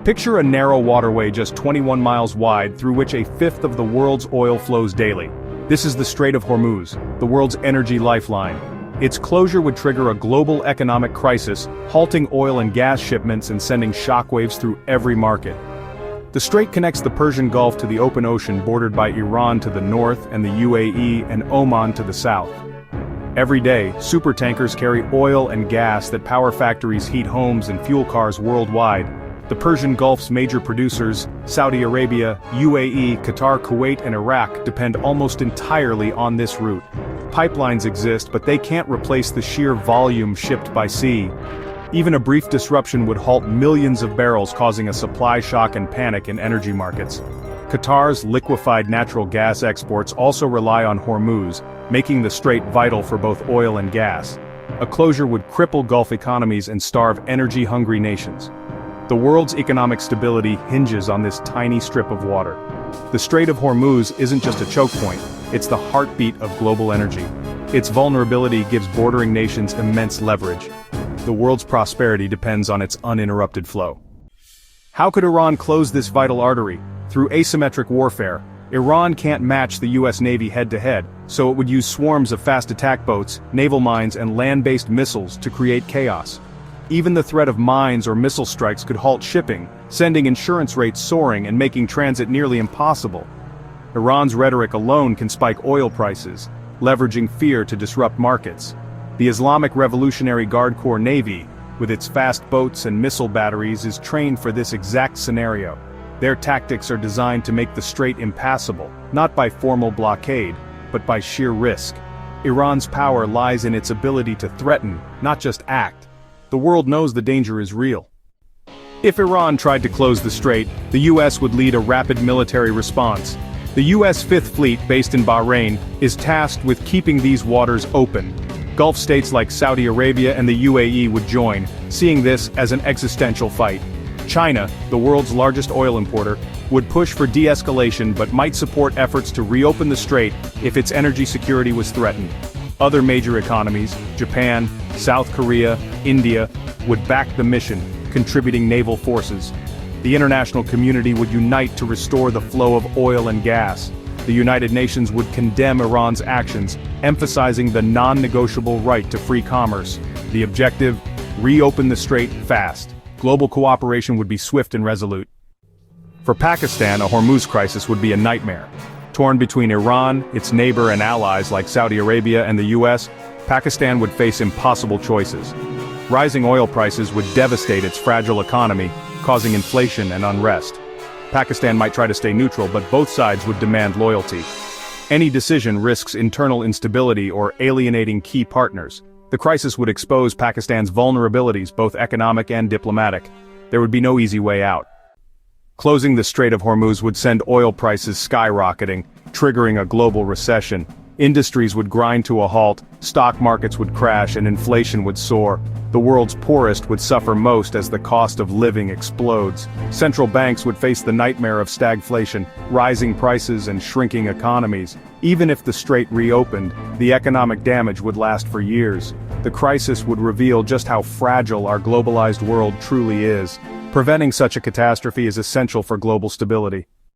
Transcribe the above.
Picture a narrow waterway just 21 miles wide through which a fifth of the world's oil flows daily. This is the Strait of Hormuz, the world's energy lifeline. Its closure would trigger a global economic crisis, halting oil and gas shipments and sending shockwaves through every market. The strait connects the Persian Gulf to the open ocean bordered by Iran to the north and the UAE and Oman to the south. Every day, supertankers carry oil and gas that power factories, heat homes and fuel cars worldwide. The Persian Gulf's major producers, Saudi Arabia, UAE, Qatar, Kuwait and Iraq, depend almost entirely on this route. Pipelines exist, but they can't replace the sheer volume shipped by sea. Even a brief disruption would halt millions of barrels, causing a supply shock and panic in energy markets. Qatar's liquefied natural gas exports also rely on Hormuz, making the strait vital for both oil and gas. A closure would cripple Gulf economies and starve energy-hungry nations. The world's economic stability hinges on this tiny strip of water. The Strait of Hormuz isn't just a choke point, it's the heartbeat of global energy. Its vulnerability gives bordering nations immense leverage. The world's prosperity depends on its uninterrupted flow. How could Iran close this vital artery? Through asymmetric warfare. Iran can't match the US Navy head-to-head, so it would use swarms of fast attack boats, naval mines and land-based missiles to create chaos. Even the threat of mines or missile strikes could halt shipping, sending insurance rates soaring and making transit nearly impossible. Iran's rhetoric alone can spike oil prices, leveraging fear to disrupt markets. The Islamic Revolutionary Guard Corps Navy, with its fast boats and missile batteries, is trained for this exact scenario. Their tactics are designed to make the strait impassable, not by formal blockade, but by sheer risk. Iran's power lies in its ability to threaten, not just act. The world knows the danger is real. If Iran tried to close the strait, the US would lead a rapid military response. The US Fifth Fleet, based in Bahrain, is tasked with keeping these waters open. Gulf states like Saudi Arabia and the UAE would join, seeing this as an existential fight. China, the world's largest oil importer, would push for de-escalation but might support efforts to reopen the strait if its energy security was threatened. Other major economies, Japan, South Korea, India, would back the mission, contributing naval forces. The international community would unite to restore the flow of oil and gas. The United Nations would condemn Iran's actions, emphasizing the non-negotiable right to free commerce. The objective: reopen the strait fast. Global cooperation would be swift and resolute. For Pakistan, a Hormuz crisis would be a nightmare. Torn between Iran, its neighbor and allies like Saudi Arabia and the US, Pakistan would face impossible choices. Rising oil prices would devastate its fragile economy, causing inflation and unrest. Pakistan might try to stay neutral, but both sides would demand loyalty. Any decision risks internal instability or alienating key partners. The crisis would expose Pakistan's vulnerabilities, both economic and diplomatic. There would be no easy way out. Closing the Strait of Hormuz would send oil prices skyrocketing, triggering a global recession. Industries would grind to a halt, stock markets would crash and inflation would soar. The world's poorest would suffer most as the cost of living explodes. Central banks would face the nightmare of stagflation, rising prices and shrinking economies. Even if the strait reopened, the economic damage would last for years. The crisis would reveal just how fragile our globalized world truly is. Preventing such a catastrophe is essential for global stability.